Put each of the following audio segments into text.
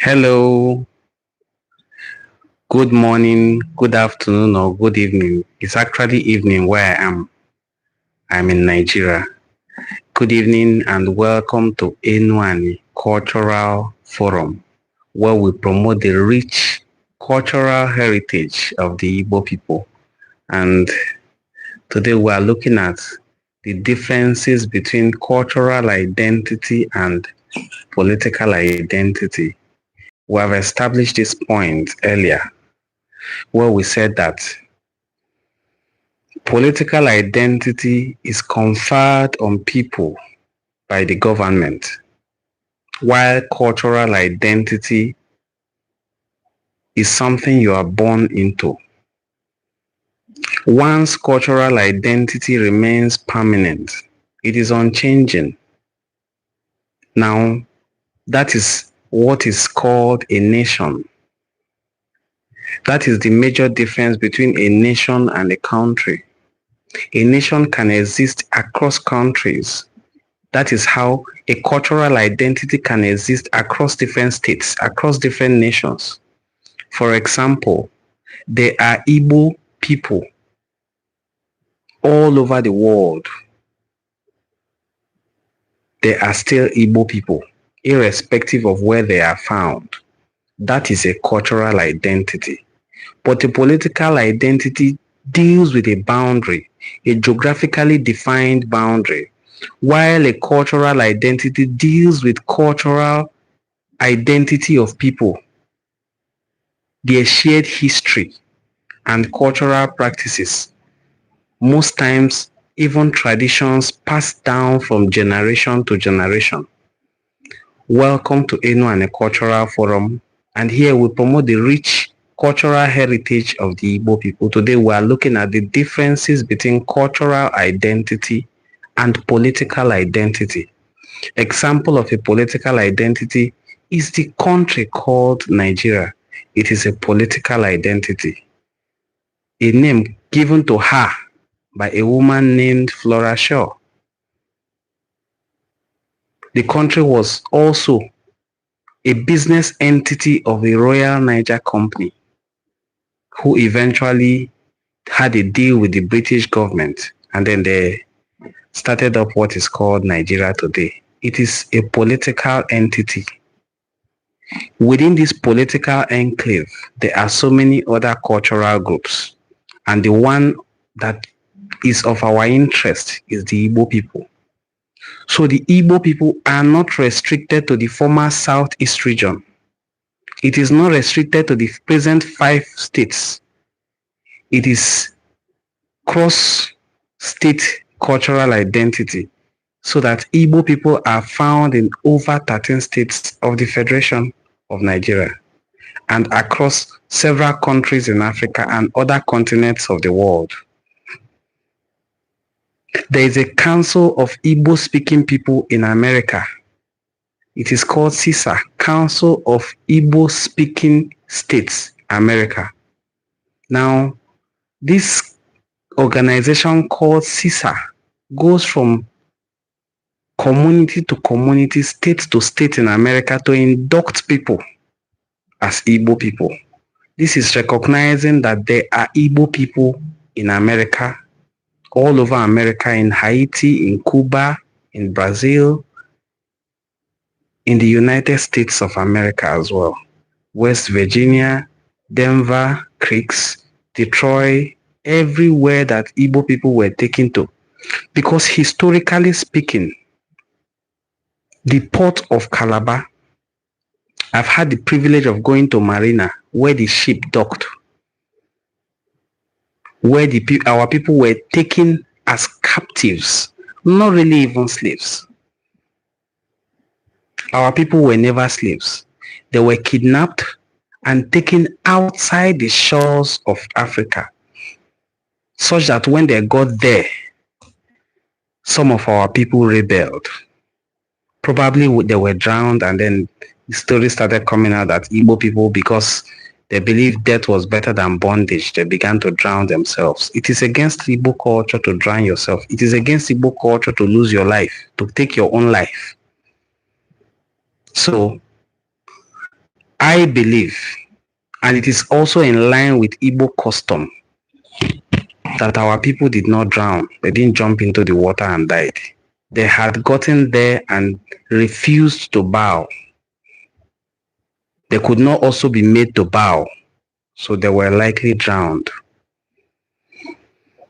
Hello, good morning, good afternoon, or good evening. It's actually evening where I am. I'm in Nigeria. Good evening and welcome to Enuani Cultural Forum, where we promote the rich cultural heritage of the Igbo people. And today we are looking at the differences between cultural identity and political identity. We have established this point earlier where we said that political identity is conferred on people by the government, while cultural identity is something you are born into. One's cultural identity remains permanent. It is unchanging. Now, that is what is called a nation. That is the major difference between a nation and a country. A nation can exist across countries. That is how a cultural identity can exist across different states, across different nations. For example, there are Igbo people all over the world. There are still Igbo people, irrespective of where they are found. That is a cultural identity. But a political identity deals with a boundary, a geographically defined boundary, while a cultural identity deals with cultural identity of people, their shared history and cultural practices, most times even traditions passed down from generation to generation. Welcome to Enuani Cultural Forum, and here we promote the rich cultural heritage of the Igbo people. Today we are looking at the differences between cultural identity and political identity. Example of a political identity is the country called Nigeria. It is a political identity, a name given to her by a woman named Flora Shaw. The country was also a business entity of the Royal Niger Company, who eventually had a deal with the British government, and then they started up what is called Nigeria today. It is a political entity. Within this political enclave, there are so many other cultural groups, and the one that is of our interest is the Igbo people. So the Igbo people are not restricted to the former Southeast region. It is not restricted to the present 5 states. It is cross-state cultural identity, so that Igbo people are found in over 13 states of the Federation of Nigeria and across several countries in Africa and other continents of the world. There is a Council of Igbo-speaking people in America. It is called CISA, Council of Igbo-speaking States, America. Now, this organization called CISA goes from community to community, state to state in America to induct people as Igbo people. This is recognizing that there are Igbo people in America, all over America, in Haiti, in Cuba, in Brazil, in the United States of America as well. West Virginia, Denver, Creeks, Detroit, everywhere that Igbo people were taken to. Because historically speaking, the port of Calabar, I've had the privilege of going to Marina, where the ship docked, where our people were taken as captives, not really even slaves. Our people were never slaves. They were kidnapped and taken outside the shores of Africa, such that when they got there, some of our people rebelled. Probably they were drowned, and then the story started coming out that Igbo people, because they believed death was better than bondage, they began to drown themselves. It is against Igbo culture to drown yourself. It is against Igbo culture to lose your life, to take your own life. So I believe, and it is also in line with Igbo custom, that our people did not drown. They didn't jump into the water and died. They had gotten there and refused to bow. They could not also be made to bow, so they were likely drowned.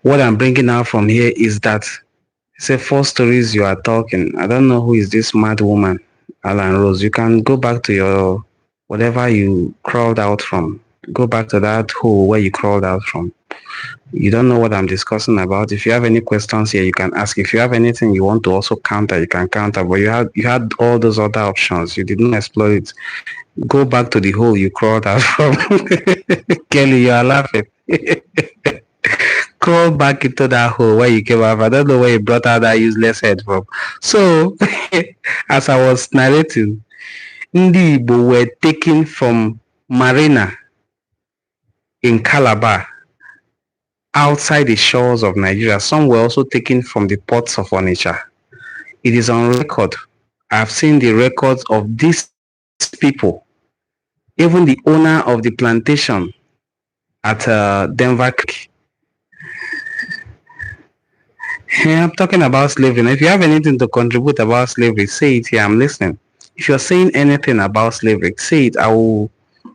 What I'm bringing out from here is that, say, 4 stories you are talking. I don't know who is this mad woman, Alan Rose. You can go back to your, whatever you crawled out from. Go back to that hole where you crawled out from. You don't know what I'm discussing about. If you have any questions here, you can ask. If you have anything you want to also counter, you can counter. But you had all those other options. You did not explore it. Go back to the hole you crawled out from. Kelly, you are laughing. Crawl back into that hole where you came out. I don't know where you brought out that useless head from. So, as I was narrating, Ndi Igbo were taken from Marina in Calabar, outside the shores of Nigeria. Some were also taken from the ports of Onitsha. It is on record. I've seen the records of these people. Even the owner of the plantation at Denver Creek. Yeah, I'm talking about slavery. Now, if you have anything to contribute about slavery, say it here. I'm listening. If you're saying anything about slavery, say it. I will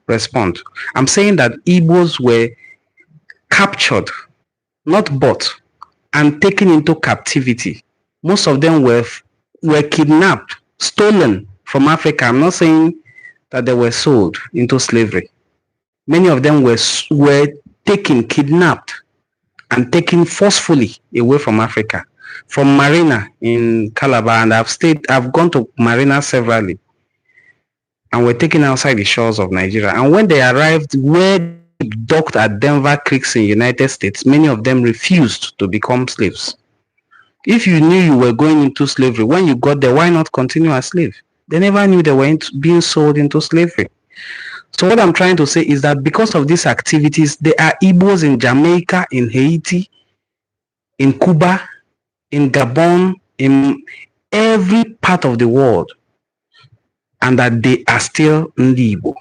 respond. I'm saying that Igbos were captured, not bought, and taken into captivity. Most of them were kidnapped, stolen from Africa. I'm not saying that they were sold into slavery. Many of them were taken, kidnapped, and taken forcefully away from Africa, from Marina in Calabar. And I've gone to Marina severally, and were taken outside the shores of Nigeria. And when they arrived, where docked at Denver Creeks in the United States, many of them refused to become slaves. If you knew you were going into slavery, when you got there, why not continue as slave? They never knew they were being sold into slavery. So what I'm trying to say is that because of these activities, there are Igbos in Jamaica, in Haiti, in Cuba, in Gabon, in every part of the world, and that they are still Igbo,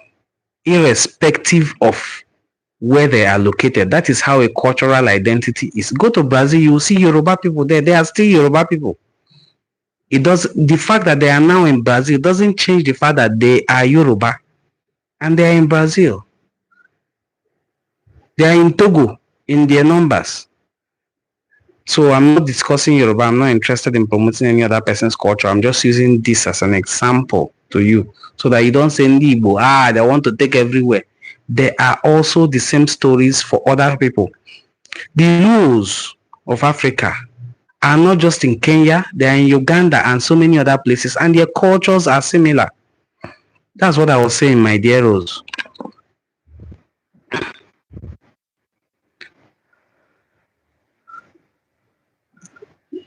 irrespective of where they are located. That is how a cultural identity is. Go to Brazil, you will see Yoruba people there. They are still Yoruba people. The fact that they are now in Brazil doesn't change the fact that they are Yoruba. And they are in Brazil. They are in Togo in their numbers. So I'm not discussing Yoruba. I'm not interested in promoting any other person's culture. I'm just using this as an example to you so that you don't say Igbo, they want to take everywhere. There are also the same stories for other people. The Luos of Africa are not just in Kenya, they are in Uganda and so many other places, and their cultures are similar. That's what I was saying, my dear Rose.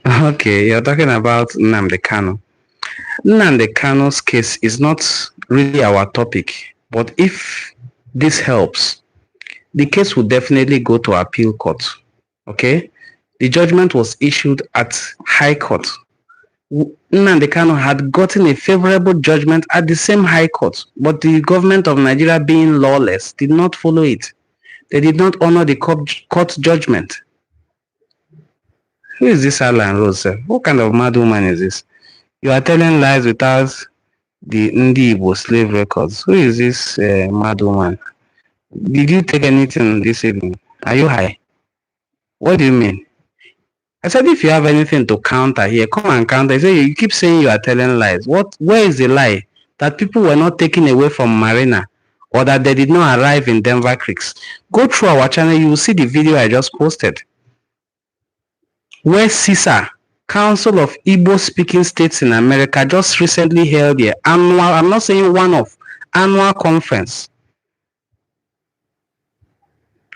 Okay, you're talking about Nnamdi Kanu. Nnamdi Kanu's case is not really our topic, but if this helps, the case will definitely go to appeal court. Okay? The judgment was issued at High Court. Nnamdi Kanu had gotten a favorable judgment at the same High Court, but the government of Nigeria, being lawless, did not follow it. They did not honor the court judgment. Who is this Alan Rose? What kind of mad woman is this? You are telling lies without the Ndi Igbo slave records. Who is this mad woman? Did you take anything this evening? Are you high? What do you mean? I said, if you have anything to counter here, come and counter. You keep saying you are telling lies. Where is the lie? That people were not taken away from Marina, or that they did not arrive in Denver Creeks. Go through our channel, you will see the video I just posted. Where CISA, Council of Igbo-speaking States in America, just recently held their annual, I'm not saying one-off, annual conference.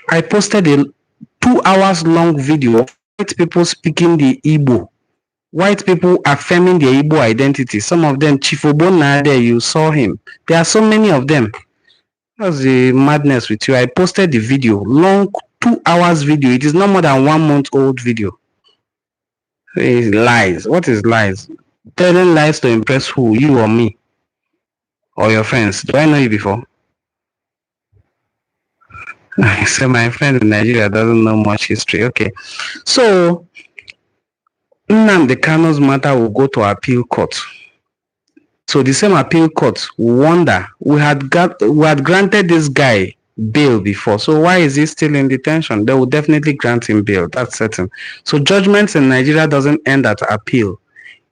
I posted a 2 hours long video of white people speaking the Igbo. White people affirming their Igbo identity. Some of them, Chief Obona there, you saw him. There are so many of them. That's the madness with you. I posted the video, long 2 hours video. It is not more than 1 month old video. It's lies. What is lies? Telling lies to impress who? You or me? Or your friends? Do I know you before? So my friend in Nigeria doesn't know much history. Okay. So Nnamdi Kanu's matter will go to appeal court. So the same appeal court will wonder, we had granted this guy bail before, so why is he still in detention? They will definitely grant him bail, that's certain. So judgments in Nigeria doesn't end at appeal.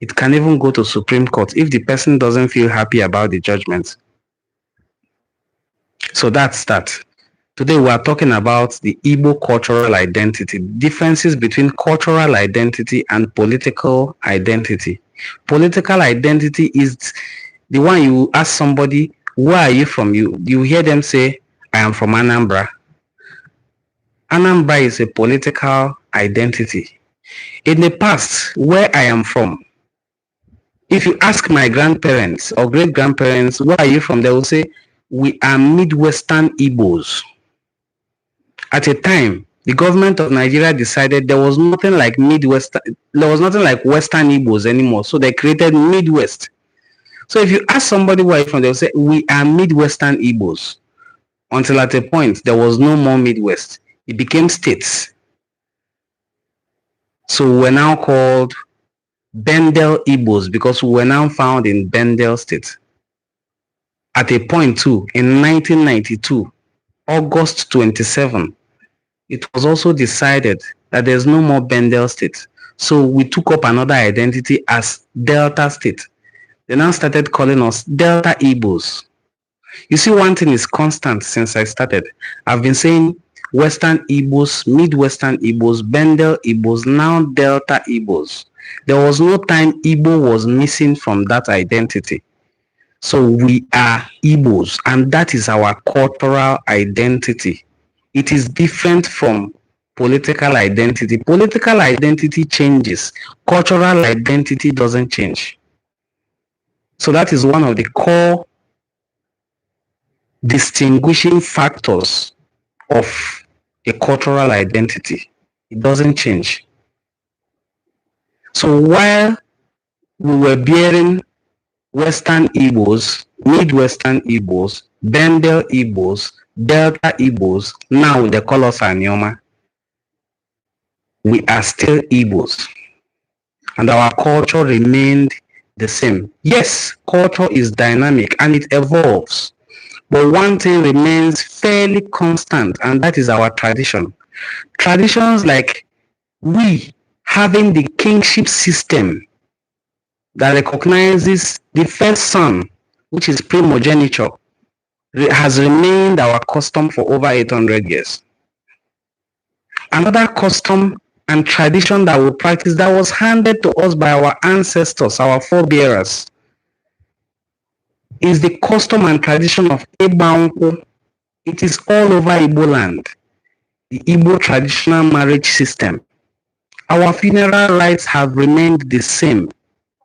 It can even go to Supreme Court if the person doesn't feel happy about the judgment. So that's that. Today we are talking about the Igbo cultural identity, differences between cultural identity and political identity. Political identity is the one you ask somebody, where are you from? You hear them say, I am from Anambra. Anambra is a political identity. In the past, where I am from, if you ask my grandparents or great-grandparents, where are you from? They will say, we are Midwestern Igbos. At a time, the government of Nigeria decided there was nothing like Western Igbos anymore. So they created Midwest. So if you ask somebody where you're from, they'll say, we are Midwestern Igbos. Until at a point, there was no more Midwest. It became states. So we're now called Bendel Igbos because we were now found in Bendel State. At a point too, in 1992, August 27, it was also decided that there's no more Bendel State. So we took up another identity as Delta State. They now started calling us Delta Igbos. You see, one thing is constant since I started. I've been saying Western Igbos, Midwestern Igbos, Bendel Igbos, now Delta Igbos. There was no time Igbo was missing from that identity. So we are Igbos, and that is our cultural identity. It is different from political identity. Political identity changes. Cultural identity doesn't change. So that is one of the core distinguishing factors of a cultural identity. It doesn't change. So while we were bearing Western Igbos, Midwestern Igbos, Bendel Igbos, Delta Igbos, now they call us Anioma, we are still Igbos. And our culture remained the same. Yes, culture is dynamic and it evolves. But one thing remains fairly constant, and that is our tradition. Traditions like we having the kingship system that recognizes the first son, which is primogeniture, has remained our custom for over 800 years. Another custom and tradition that we practice that was handed to us by our ancestors, our forebearers, is the custom and tradition of Ebanku. It is all over Igbo land, the Igbo traditional marriage system. Our funeral rites have remained the same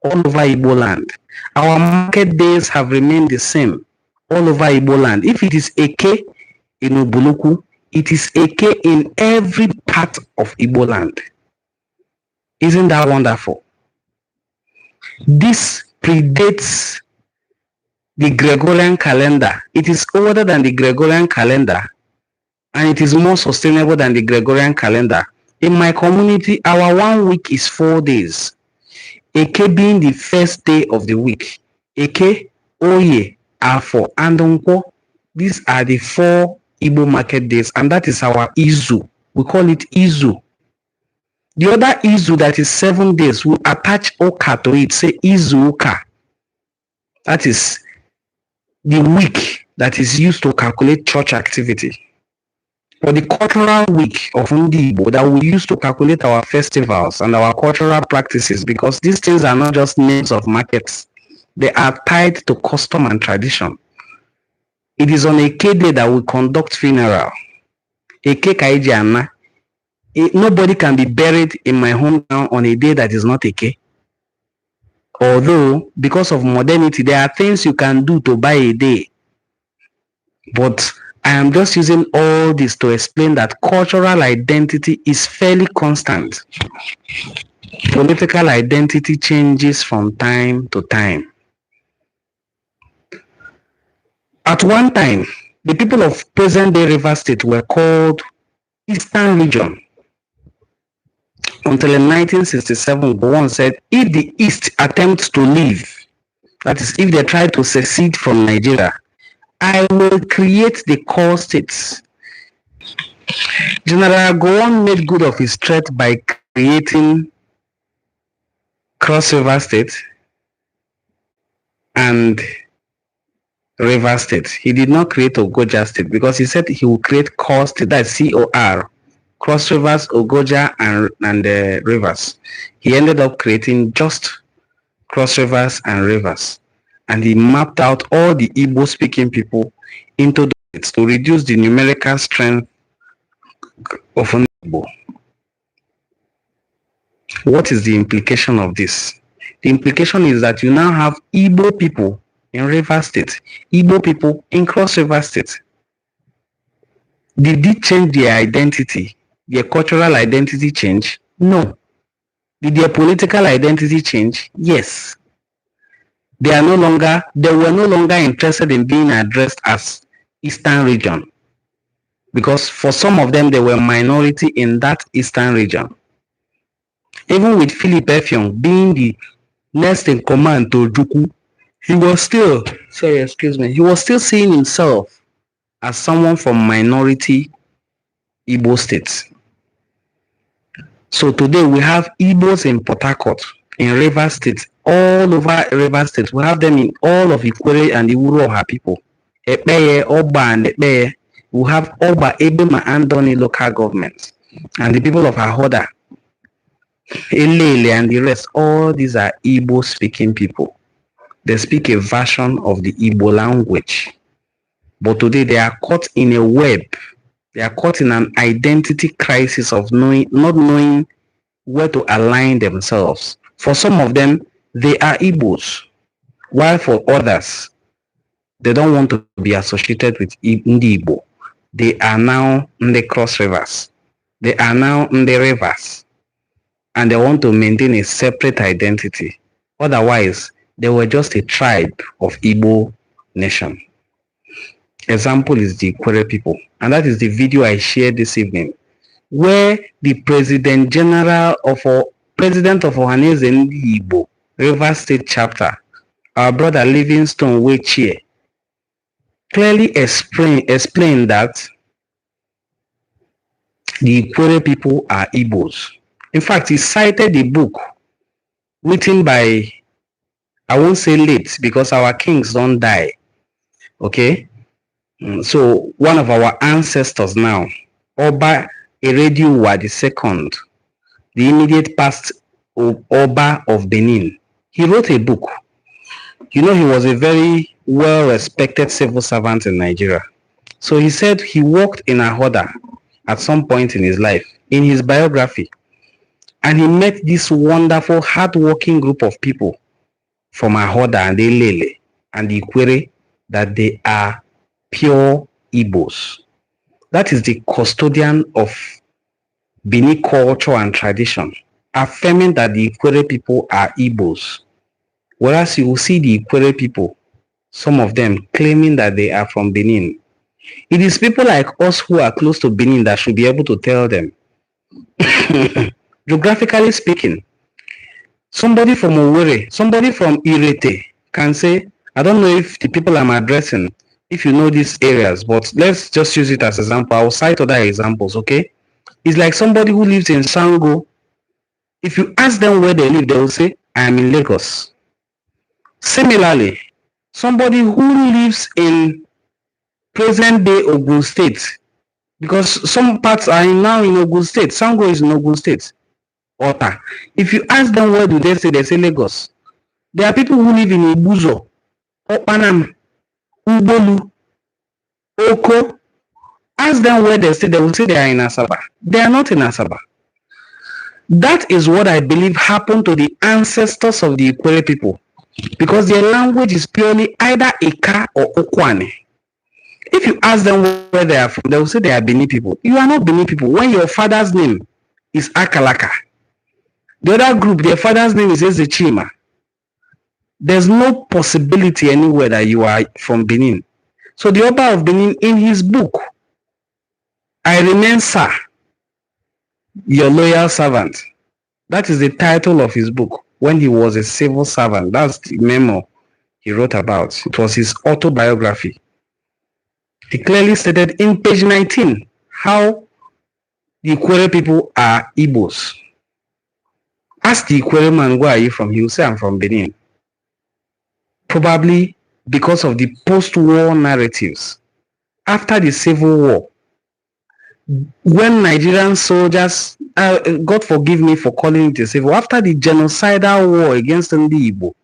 all over Igbo land. Our market days have remained the same all over Igbo land. If it is Eke in Ubuluku, it is Eke in every part of Igbo land. Isn't that wonderful? This predates the Gregorian calendar. It is older than the Gregorian calendar, and it is more sustainable than the Gregorian calendar. In my community, our 1 week is 4 days. Eke being the first day of the week. Eke, Oye, Afo, and Nkwo. These are the 4 Igbo market days, and that is our Izu. We call it Izu. The other Izu that is 7 days, we attach Oka to it, say Izu Oka. That is the week that is used to calculate church activity. For the cultural week of Ndibo that we use to calculate our festivals and our cultural practices, because these things are not just names of markets. They are tied to custom and tradition. It is on Eke day that we conduct funeral. Eke Kaiji Anna. Nobody can be buried in my hometown on a day that is not Eke. Although, because of modernity, there are things you can do to buy a day. But I am just using all this to explain that cultural identity is fairly constant. Political identity changes from time to time. At one time, The people of present-day Rivers State were called Eastern Region. Until in 1967, one said, if the East attempts to leave, that is, if they try to secede from Nigeria, I will create the core states. General Gowon made good of his threat by creating Cross River State and River State. He did not create Ogoja State because he said he will create core state, that's COR, Cross Rivers, Ogoja, and Rivers. He ended up creating just Cross Rivers and Rivers. And he mapped out all the Igbo speaking people into the states to reduce the numerical strength of an Igbo. What is the implication of this? The implication is that you now have Igbo people in River State, Igbo people in Cross River State. Did it change their identity? Their cultural identity change? No. Did their political identity change? Yes. They were no longer interested in being addressed as Eastern region, because for some of them they were minority in that Eastern region. Even with Philip Effiong being the next in command to Ojukwu, he was still seeing himself as someone from minority Igbo states. So today we have Igbos in Port Harcourt, in River State, all over River State. We have them in all of Ikwere and Iwuruoha people. Ekpeye, Oba, and Ekpeye. We have Oba, Ebema, and Doni local governments. And the people of Ahoda, Elele, and the rest, all these are Igbo speaking people. They speak a version of the Igbo language. But today they are caught in a web. They are caught in an identity crisis of not knowing where to align themselves. For some of them, they are Igbos, while for others, they don't want to be associated with Ndi Igbo. They are now in the Cross Rivers. They are now in the Rivers. And they want to maintain a separate identity. Otherwise, they were just a tribe of Igbo nation. Example is the Ikwere people. And that is the video I shared this evening, where the President of Ohaneze Ndi Igbo, River State chapter, our brother Livingstone Wechie, clearly explained that the Ikwere people are Igbos. In fact, he cited a book written by, I won't say late because our kings don't die. Okay? So one of our ancestors now, Oba Erediuwa II, the immediate past Oba of Benin, he wrote a book. You know, he was a very well-respected civil servant in Nigeria. So he said he worked in Ahoda at some point in his life, in his biography. And he met this wonderful, hard-working group of people from Ahoda and Elele and Ikwere, that they are pure Igbos. That is the custodian of Bini culture and tradition, affirming that the Ikwere people are Igbos. Whereas you will see the Ikwere people, some of them claiming that they are from Benin. It is people like us who are close to Benin that should be able to tell them. Geographically speaking, somebody from Owerri, somebody from Irete can say, I don't know if the people I'm addressing, if you know these areas, but let's just use it as an example. I'll cite other examples, okay? It's like somebody who lives in Sango. If you ask them where they live, they will say, I am in Lagos. Similarly, somebody who lives in present-day Ogun State, because some parts are now in Ogun State. Sango is in Ogun State. Ota. If you ask them where do they say Lagos. There are people who live in Ibuzo, Opanam, Ubolu, Oko. Ask them where they stay, they will say they are in Asaba. They are not in Asaba. That is what I believe happened to the ancestors of the Ikwere people, because their language is purely either Ika or Okwane. If you ask them where they are from, they will say they are Bini people. You are not Bini people when your father's name is Akalaka. The other group, their father's name is Ezechima. There's no possibility anywhere that you are from Benin. So the Oba of Benin, in his book, I Remain Sir, Your Loyal Servant. That is the title of his book when he was a civil servant. That's the memo he wrote about. It was his autobiography. He clearly stated in page 19 how the Ikwere people are Igbos. Ask the Ikwere man, where are you from? He will say, I'm from Benin. Probably because of the post-war narratives. After the Civil War, when Nigerian soldiers, God forgive me for calling it a civil war, after the genocidal war against Ndi Igbo,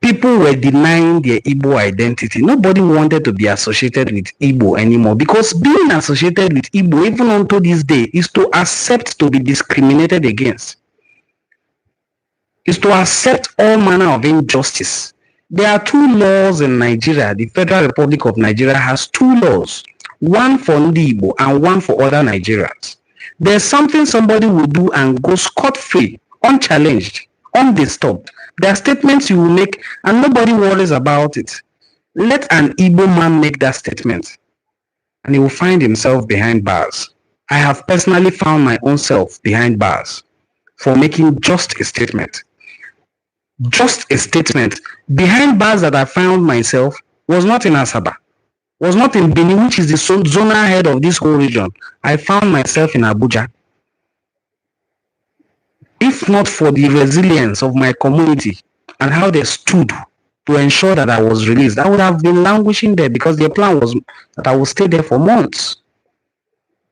people were denying their Igbo identity. Nobody wanted to be associated with Igbo anymore, because being associated with Igbo, even unto this day, is to accept to be discriminated against. Is to accept all manner of injustice. There are two laws in Nigeria. The Federal Republic of Nigeria has two laws. One for Ndi Igbo and one for other Nigerians. There's something somebody will do and go scot-free, unchallenged, undisturbed. There are statements you will make and nobody worries about it. Let an Igbo man make that statement and he will find himself behind bars. I have personally found my own self behind bars for making just a statement. Just a statement. Behind bars that I found myself was not in Asaba, was not in Benin, which is the zonal head of this whole region. I found myself in Abuja. If not for the resilience of my community and how they stood to ensure that I was released, I would have been languishing there, because their plan was that I would stay there for months.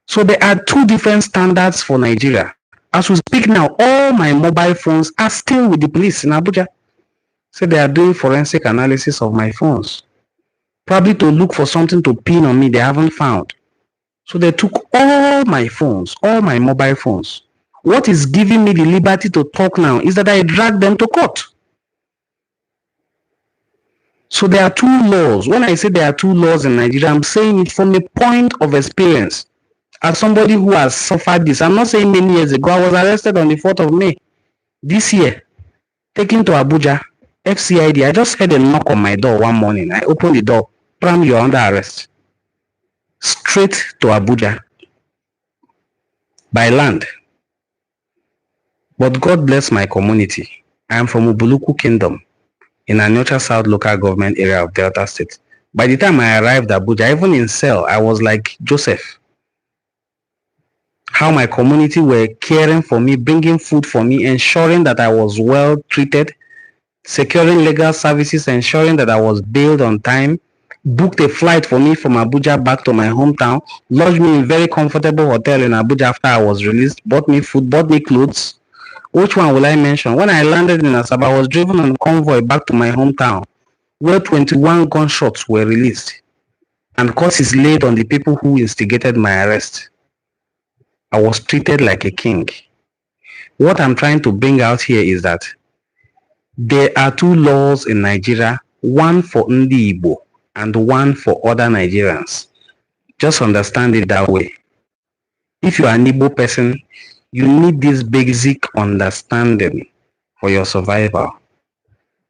So there are two different standards for Nigeria. As we speak now, all my mobile phones are still with the police in Abuja. So they are doing forensic analysis of my phones, probably to look for something to pin on me they haven't found. So they took all my phones, all my mobile phones. What is giving me the liberty to talk now is that I dragged them to court. So there are two laws. When I say there are two laws in Nigeria, I'm saying it from a point of experience. As somebody who has suffered this, I'm not saying many years ago, I was arrested on the 4th of May this year, taken to Abuja, FCID. I just heard a knock on my door one morning. I opened the door, Pram, you're under arrest. Straight to Abuja, by land. But God bless my community. I am from Ubuluku Kingdom, in Anyocha South local government area of Delta State. By the time I arrived at Abuja, even in cell, I was like Joseph. How my community were caring for me, bringing food for me, ensuring that I was well treated, securing legal services, ensuring that I was bailed on time, booked a flight for me from Abuja back to my hometown, lodged me in a very comfortable hotel in Abuja after I was released, bought me food, bought me clothes. Which one will I mention? When I landed in Asaba, I was driven on convoy back to my hometown, where 21 gunshots were released, and curse is laid on the people who instigated my arrest. I was treated like a king. What I'm trying to bring out here is that there are two laws in Nigeria, one for Ndi Igbo and one for other Nigerians. Just understand it that way. If you are an Igbo person, you need this basic understanding for your survival.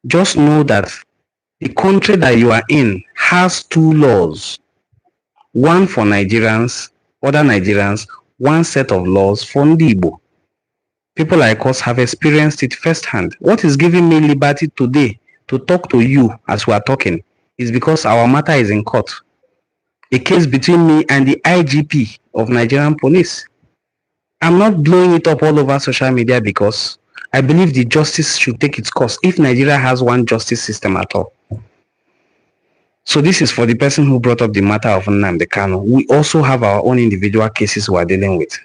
Just know that the country that you are in has two laws. One for Nigerians, other Nigerians, one set of laws for Ndi Igbo. People like us have experienced it firsthand. What is giving me liberty today to talk to you as we are talking is because our matter is in court. A case between me and the IGP of Nigerian police. I'm not blowing it up all over social media because I believe the justice should take its course if Nigeria has one justice system at all. So this is for the person who brought up the matter of Nnamdi Kanu. We also have our own individual cases we are dealing with.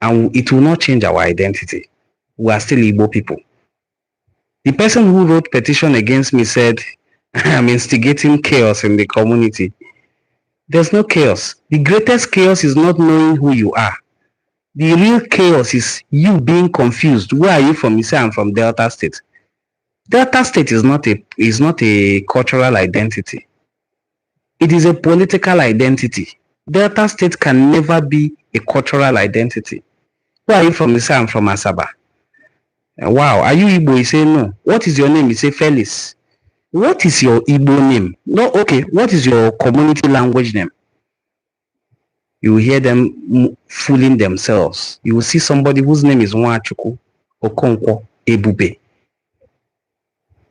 And it will not change our identity. We are still Igbo people. The person who wrote petition against me said, I'm instigating chaos in the community. There's no chaos. The greatest chaos is not knowing who you are. The real chaos is you being confused. Where are you from? You say, I'm from Delta State. Delta State is not a cultural identity. It is a political identity. Delta State can never be a cultural identity. Where are you from? You say, I'm from Asaba. Wow, are you Igbo? You say, no. What is your name? You say, Felix. What is your Igbo name? No, okay, what is your community language name? You will hear them fooling themselves. You will see somebody whose name is Nwachukwu, Okonkwo, Ebube.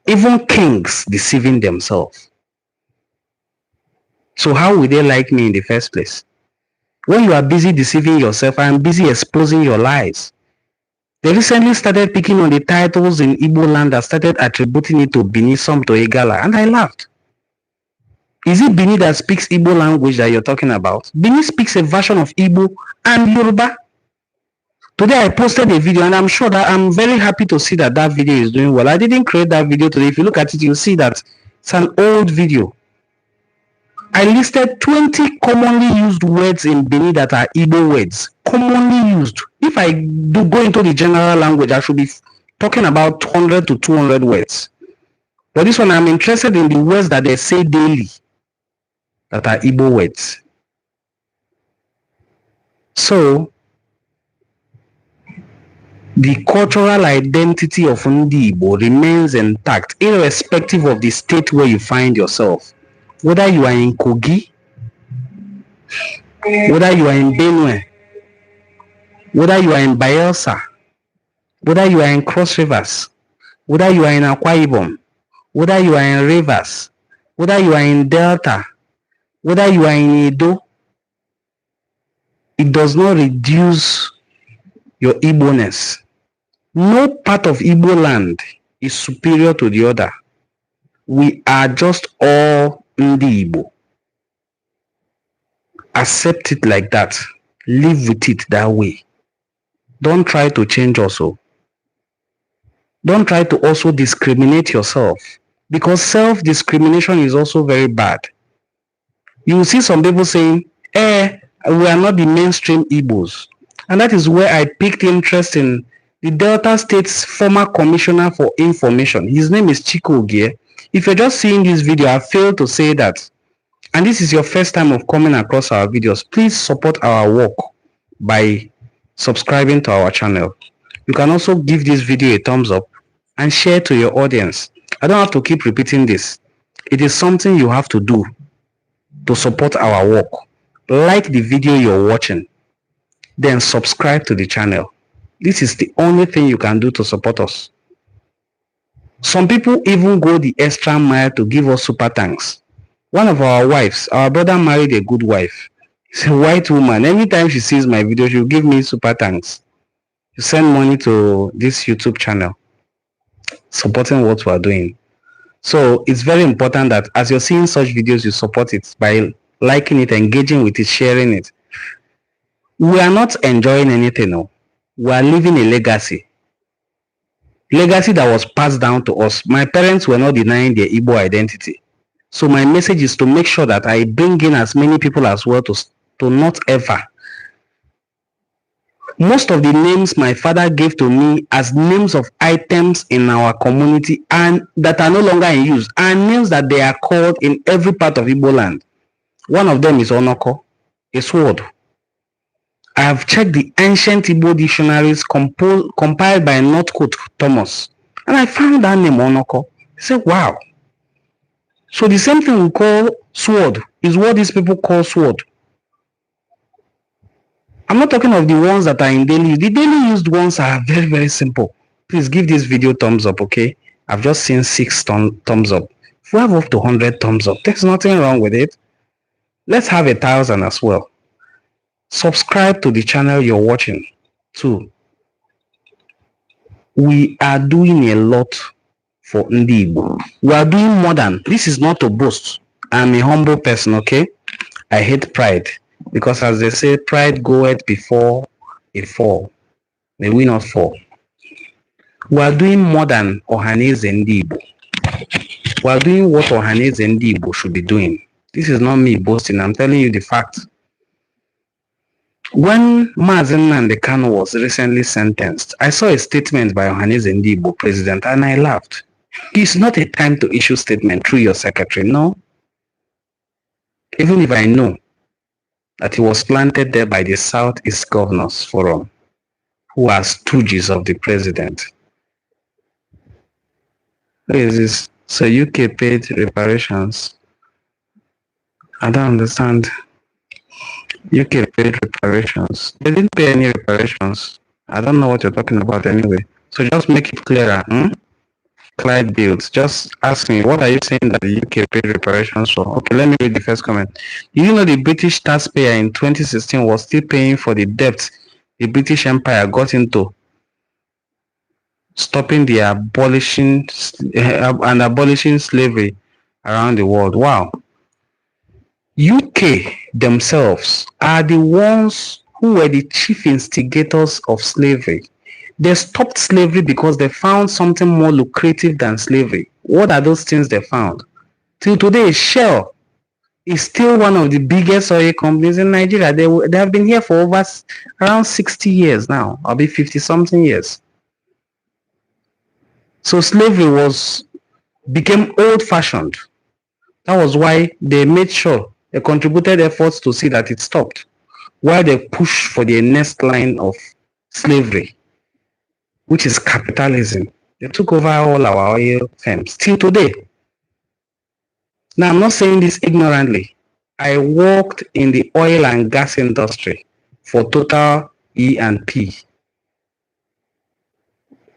Even kings deceiving themselves. So how will they like me in the first place? When you are busy deceiving yourself, I am busy exposing your lies. They recently started picking on the titles in Igbo land that started attributing it to Bini, some to Igala, and I laughed. Is it Bini that speaks Igbo language that you're talking about? Bini speaks a version of Igbo and Yoruba. Today I posted a video, and I'm sure that I'm very happy to see that that video is doing well. I didn't create that video today. If you look at it, you'll see that it's an old video. I listed 20 commonly used words in Bini that are Igbo words. Commonly used. If I do go into the general language, I should be talking about 100 to 200 words. But this one, I'm interested in the words that they say daily that are Igbo words. So, the cultural identity of Ndi Igbo remains intact, irrespective of the state where you find yourself. Whether you are in Kogi, whether you are in Benue, whether you are in Bayelsa, whether you are in Cross Rivers, whether you are in Akwa Ibom, whether you are in Rivers, whether you are in Delta, whether you are in Edo, it does not reduce your Igbo-ness. No part of Igbo land is superior to the other. We are just all Ndi Igbo. Accept it like that. Live with it that way. Don't try to change also. Don't try to also discriminate yourself, because self-discrimination is also very bad. You will see some people saying, we are not the mainstream Igbos. And that is where I picked interest in the Delta State's former commissioner for information. His name is Chiko Ogie. If you're just seeing this video, I failed to say that, and this is your first time of coming across our videos, please support our work by subscribing to our channel. You can also give this video a thumbs up and share to your audience. I don't have to keep repeating this. It is something you have to do to support our work. Like the video you're watching, then subscribe to the channel. This is the only thing you can do to support us. Some people even go the extra mile to give us super thanks. One of our wives, our brother married a good wife. She's a white woman. Anytime she sees my video, she'll give me super thanks. You send money to this YouTube channel, supporting what we are doing. So it's very important that as you're seeing such videos, you support it by liking it, engaging with it, sharing it. We are not enjoying anything. No. We are leaving a legacy. Legacy that was passed down to us. My parents were not denying their Igbo identity. So my message is to make sure that I bring in as many people as well to not ever. Most of the names my father gave to me as names of items in our community and that are no longer in use are names that they are called in every part of Igbo land. One of them is Onoko, a sword. I have checked the ancient Igbo dictionaries compiled by Northcote Thomas, and I found that name Onoko. I said, wow. So the same thing we call sword is what these people call sword. I'm not talking of the ones that are in daily use. The daily used ones are very, very simple. Please give this video thumbs up, okay? I've just seen 6 thumbs up. If we have up to 100 thumbs up, there's nothing wrong with it. Let's have 1,000 as well. Subscribe to the channel you're watching too. We are doing a lot for Ndi Igbo. We are doing more than. This is not to boast. I'm a humble person, okay? I hate pride. Because as they say, pride goeth before a fall. May we not fall. We are doing more than Ohaneze Ndi Igbo. We are doing what Ohaneze Ndi Igbo should be doing. This is not me boasting. I'm telling you the fact. When Mazi Nnamdi Kanu was recently sentenced, I saw a statement by Ohaneze Ndi Igbo president and I laughed. It's not a time to issue statement through your secretary, no. Even if I know that he was planted there by the Southeast Governors Forum, who are stooges of the president. What is this? So UK paid reparations. I don't understand. UK paid reparations. They didn't pay any reparations. I don't know what you're talking about anyway. So just make it clearer. Clyde Builds. Just ask me, what are you saying that the UK paid reparations for? Okay, let me read the first comment. You know the British taxpayer in 2016 was still paying for the debt the British Empire got into, stopping the abolishing slavery around the world. Wow. UK themselves are the ones who were the chief instigators of slavery. They stopped slavery because they found something more lucrative than slavery. What are those things they found? Till today, Shell is still one of the biggest oil companies in Nigeria. They have been here for around 60 years now, or be 50 something years. So slavery became old-fashioned. That was why they made sure they contributed efforts to see that it stopped, while they pushed for the next line of slavery, which is capitalism. They took over all our oil firms till today. Now, I'm not saying this ignorantly. I worked in the oil and gas industry for Total E&P.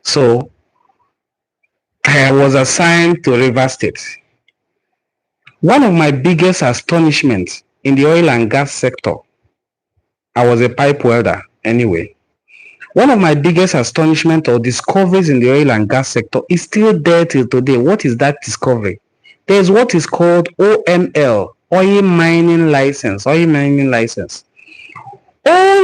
So I was assigned to Rivers State. One of my biggest astonishments in the oil and gas sector, I was a pipe welder anyway. One of my biggest astonishment or discoveries in the oil and gas sector is still there till today. What is that discovery? There's what is called OML, oil mining license. All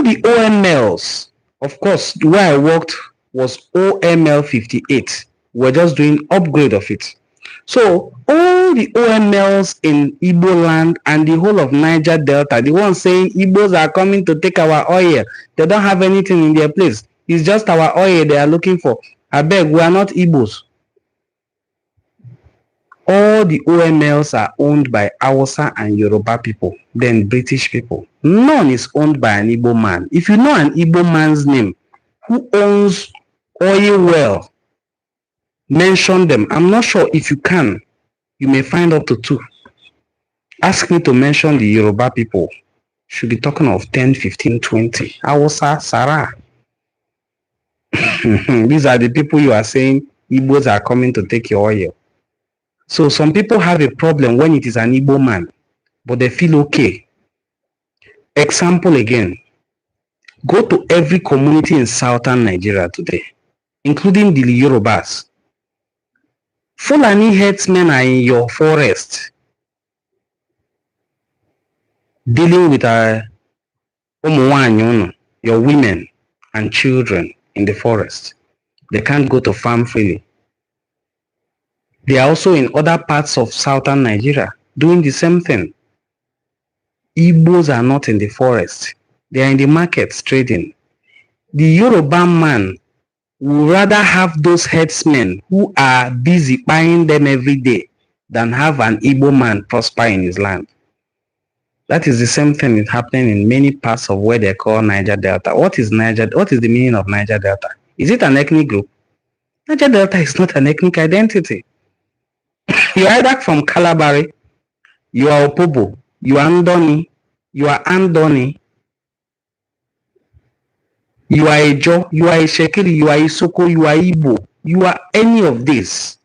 the OMLs, of course, where I worked was OML 58. We're just doing upgrade of it. So all the OMLs in Igbo land and the whole of Niger Delta, the ones saying Igbos are coming to take our oil, they don't have anything in their place. It's just our oil they are looking for. I beg, we are not Igbos. All the OMLs are owned by Hausa and Yoruba people, then British people. None is owned by an Igbo man. If you know an Igbo man's name who owns oil well, mention them. I'm not sure if you can. You may find up to 2. Ask me to mention the Yoruba people. Should be talking of 10, 15, 20. Hausa, Sarah. These are the people you are saying Igbos are coming to take your oil. So some people have a problem when it is an Igbo man, but they feel okay. Example again. Go to every community in southern Nigeria today, including the Yorubas. Fulani herdsmen are in your forest, dealing with your women and children in the forest. They can't go to farm freely. They are also in other parts of southern Nigeria doing the same thing. Igbos are not in the forest. They are in the markets trading. The Yoruba man would rather have those herdsmen who are busy buying them every day than have an Igbo man prosper in his land. That is the same thing is happening in many parts of where they call Niger Delta. What is the meaning of Niger Delta? Is it an ethnic group? Niger Delta is not an ethnic identity. You are either from Kalabari, you are Opobo, you are Ndoni, you are Andoni, you are Ejo, you are Ishekiri, you are Isoko, you are Igbo, you are any of this.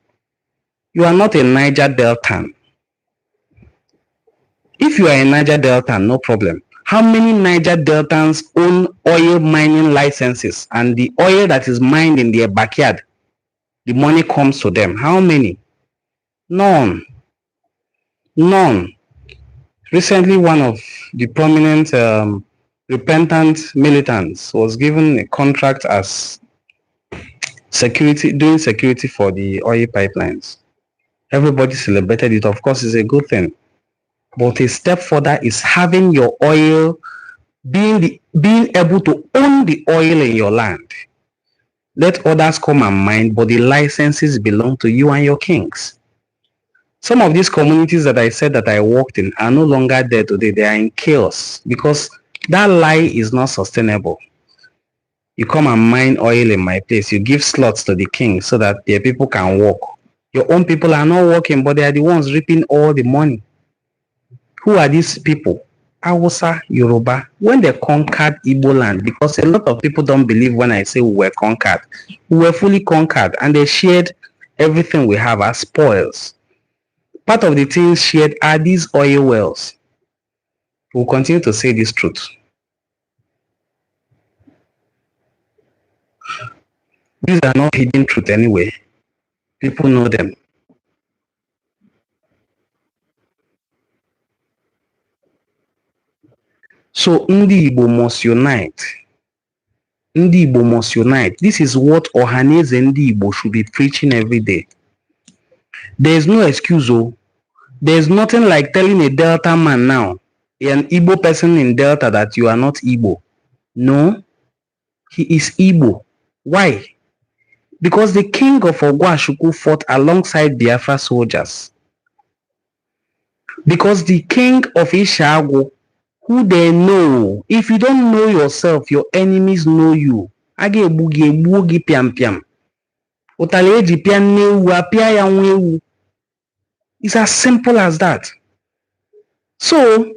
You are not a Niger Deltan. If you are a Niger Deltan, no problem. How many Niger Deltans own oil mining licenses and the oil that is mined in their backyard, the money comes to them? How many? None. Recently, one of the prominent repentant militants was given a contract as doing security for the oil pipelines. Everybody celebrated it. Of course, it's a good thing. But a step further is having your oil, being able to own the oil in your land. Let others come and mine, but the licenses belong to you and your kings. Some of these communities that I said that I worked in are no longer there today. They are in chaos because that lie is not sustainable. You come and mine oil in my place. You give slots to the king so that their people can work. Your own people are not working, but they are the ones reaping all the money. Who are these people? Hausa, Yoruba. When they conquered Igbo land, because a lot of people don't believe when I say we were conquered. We were fully conquered, and they shared everything we have as spoils. Part of the things shared are these oil wells. We'll continue to say this truth. These are not hidden truth anyway. People know them. So Ndi Igbo must unite. Ndi Igbo must unite. This is what Ohaneze Ndi Igbo should be preaching every day. There is no excuse. Oh. There is nothing like telling a Delta man now, an Igbo person in Delta, that you are not Igbo. No, he is Igbo. Why? Because the king of Ogwashuku fought alongside Biafra soldiers. Because the king of Ishago, who they know, if you don't know yourself, your enemies know you. Aga egbu gị piam piam. Ụtalị eji pịa nne ewu apịa ya nwa ewu. It's as simple as that. So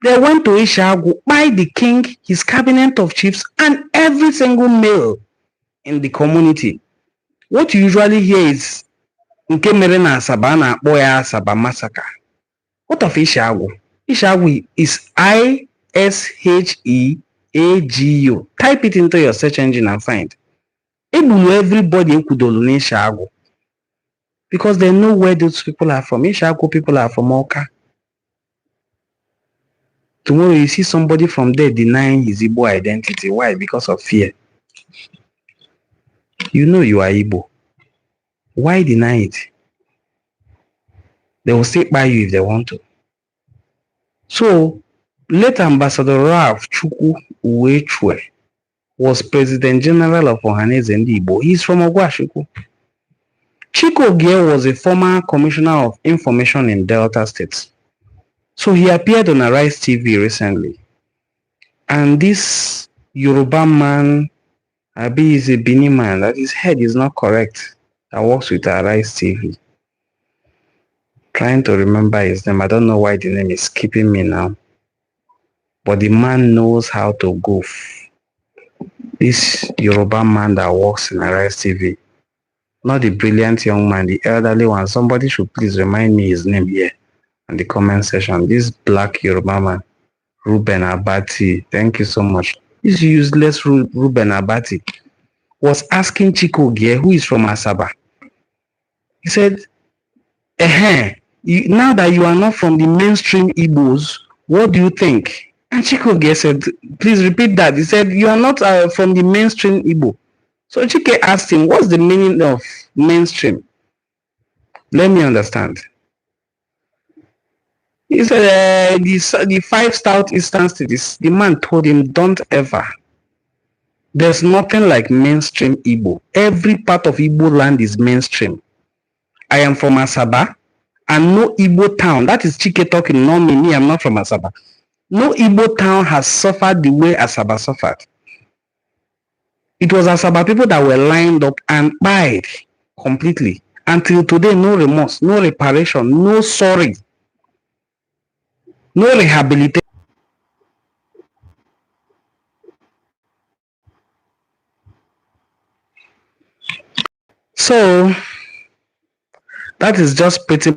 they went to Ishagu by the king, his cabinet of chiefs, and every single male in the community. What you usually hear is nke mere na Asaba na-akpọ ya Asaba massacre. What of Ishagu? Ishagu is Isheagu. Type it into your search engine and find. Egburu everybody ekwudolu n'Ishagu. Because they know where those people are from. Ishagu people are from Oka. Tomorrow you see somebody from there denying his Igbo identity. Why? Because of fear. You know you are Igbo. Why deny it? They will sit by you if they want to. So, late Ambassador Ralph Chukwu Uwechwe was President General of Ohaneze Ndi Igbo. He's from Ogwashuku. Chiko Gie was a former Commissioner of Information in Delta State. So he appeared on Arise TV recently. And this Yoruba man, Abi is a Bini man, that his head is not correct, that works with Arise TV. Trying to remember his name. I don't know why the name is skipping me now. But the man knows how to goof. This Yoruba man that works in Arise TV. Not the brilliant young man, the elderly one. Somebody should please remind me his name here in the comment section. This black Yoruba man, Ruben Abati. Thank you so much. This useless Ruben Abati was asking Chiko Gie, who is from Asaba. He said, now that you are not from the mainstream Igbos, what do you think? And Chiko Gie said, please repeat that. He said, you are not from the mainstream Igbo. So Chike asked him, what's the meaning of mainstream? Let me understand. He said, the 5 southeastern states, the man told him, don't ever. There's nothing like mainstream Igbo. Every part of Igbo land is mainstream. I am from Asaba, and no Igbo town, that is Chike talking, not me, I'm not from Asaba. No Igbo town has suffered the way Asaba suffered. It was Asaba people that were lined up and died completely. Until today, no remorse, no reparation, no sorry, no rehabilitation. So, that is just pretty